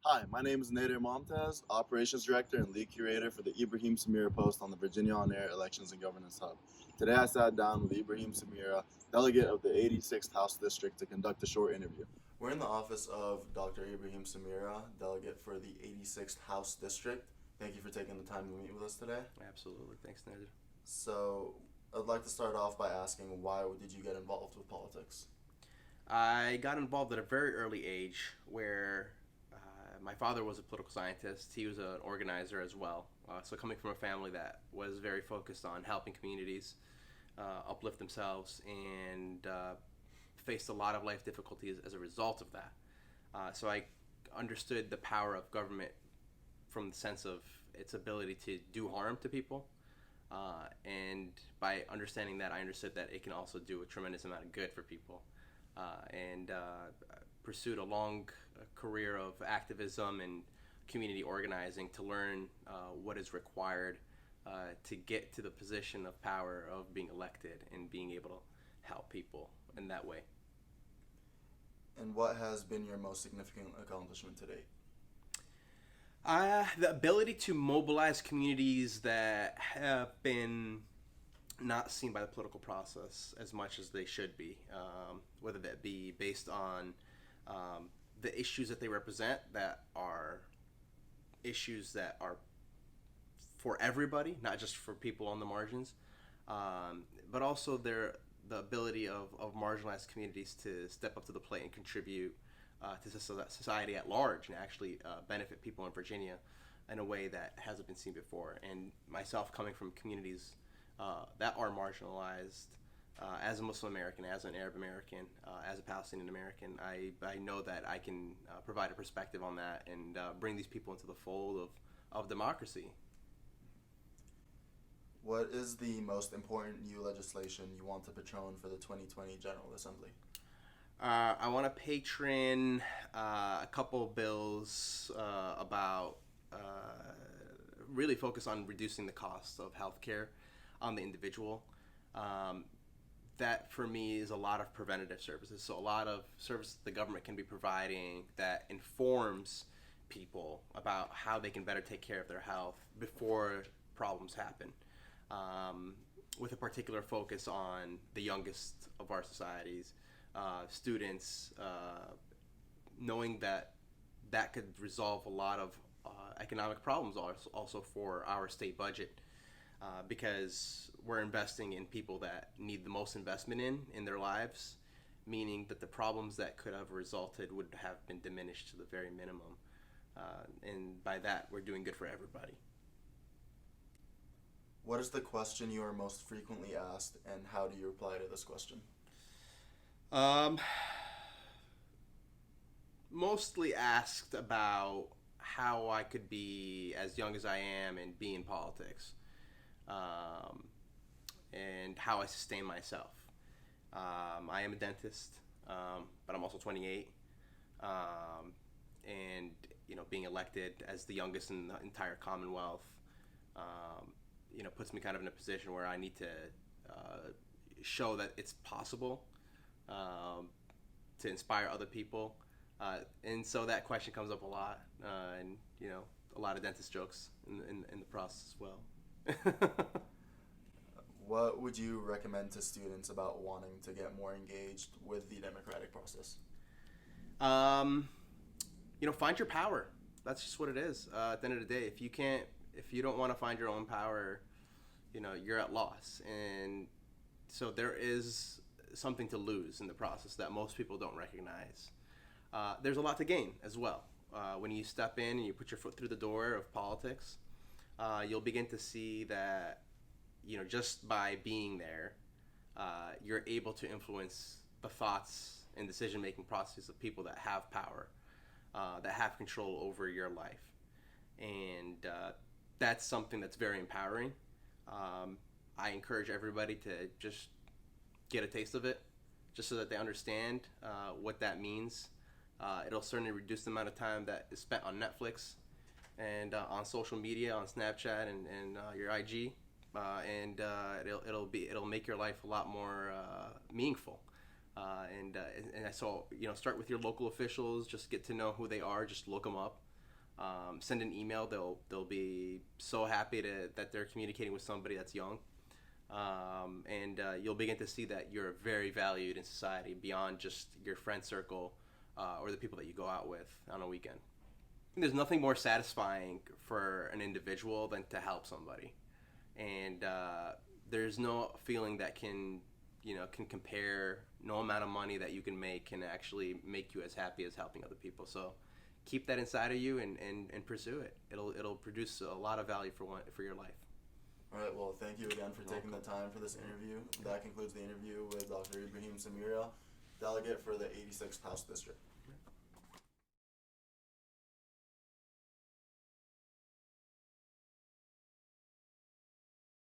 Hi, my name is Nader Momtaz, Operations Director and Lead Curator for the Ibraheem Samirah post on the Virginia On Air Elections and Governance Hub. Today I sat down with Ibraheem Samirah, Delegate of the 86th House District, to conduct a short interview. We're in the office of Dr. Ibraheem Samirah, Delegate for the 86th House District. Thank you for taking the time to meet with us today. Absolutely. Thanks, Nader. So, I'd like to start off by asking, why did you get involved with politics? I got involved at a very early age where my father was a political scientist. He was an organizer as well. So, coming from a family that was very focused on helping communities uplift themselves and faced a lot of life difficulties as a result of that. So, I understood the power of government from the sense of its ability to do harm to people. And by understanding that, I understood that it can also do a tremendous amount of good for people. And pursued a long career of activism and community organizing to learn what is required to get to the position of power of being elected and being able to help people in that way. And what has been your most significant accomplishment to date? The ability to mobilize communities that have been not seen by the political process as much as they should be, whether that be based on the issues that they represent, that are issues that are for everybody, not just for people on the margins, but also the ability of marginalized communities to step up to the plate and contribute to society at large and actually benefit people in Virginia in a way that hasn't been seen before. And myself coming from communities that are marginalized, as a Muslim American, as an Arab American, as a Palestinian American, I know that I can provide a perspective on that and bring these people into the fold of democracy. What is the most important new legislation you want to patron for the 2020 General Assembly? I want to patron a couple of bills about really focus on reducing the cost of healthcare on the individual. Um, that for me is a lot of preventative services. So a lot of services the government can be providing that informs people about how they can better take care of their health before problems happen. Um, with a particular focus on the youngest of our societies, students, knowing that that could resolve a lot of economic problems also for our state budget, because we're investing in people that need the most investment in their lives, meaning that the problems that could have resulted would have been diminished to the very minimum. And by that, we're doing good for everybody. What is the question you are most frequently asked, and how do you reply to this question? Um, Mostly asked about how I could be as young as I am and be in politics, um, and how I sustain myself. I am a dentist, but I'm also 28, um, and being elected as the youngest in the entire Commonwealth, um, puts me kind of in a position where I need to uh, show that it's possible, um, to inspire other people. And so that question comes up a lot, and a lot of dentist jokes in the process as well. What would you recommend to students about wanting to get more engaged with the democratic process? um, Find your power. That's just what it is. At the end of the day, if you don't want to find your own power, you're at loss. And so there is something to lose in the process that most people don't recognize. There's a lot to gain as well. When you step in and you put your foot through the door of politics, you'll begin to see that just by being there, you're able to influence the thoughts and decision making processes of people that have power, that have control over your life. And that's something that's very empowering. I encourage everybody to just get a taste of it, just so that they understand what that means. It'll certainly reduce the amount of time that is spent on Netflix and on social media, on Snapchat and your IG, and it'll make your life a lot more meaningful. And so start with your local officials. Just get to know who they are. Just look them up. Send an email. They'll be so happy that they're communicating with somebody that's young. And you'll begin to see that you're very valued in society beyond just your friend circle or the people that you go out with on a weekend. There's nothing more satisfying for an individual than to help somebody, and there's no feeling that can compare. No amount of money that you can make can actually make you as happy as helping other people. So keep that inside of you and pursue it. It'll produce a lot of value for your life. All right, well, thank you again for taking the time for this interview. That concludes the interview with Dr. Ibraheem Samirah, delegate for the 86th House District.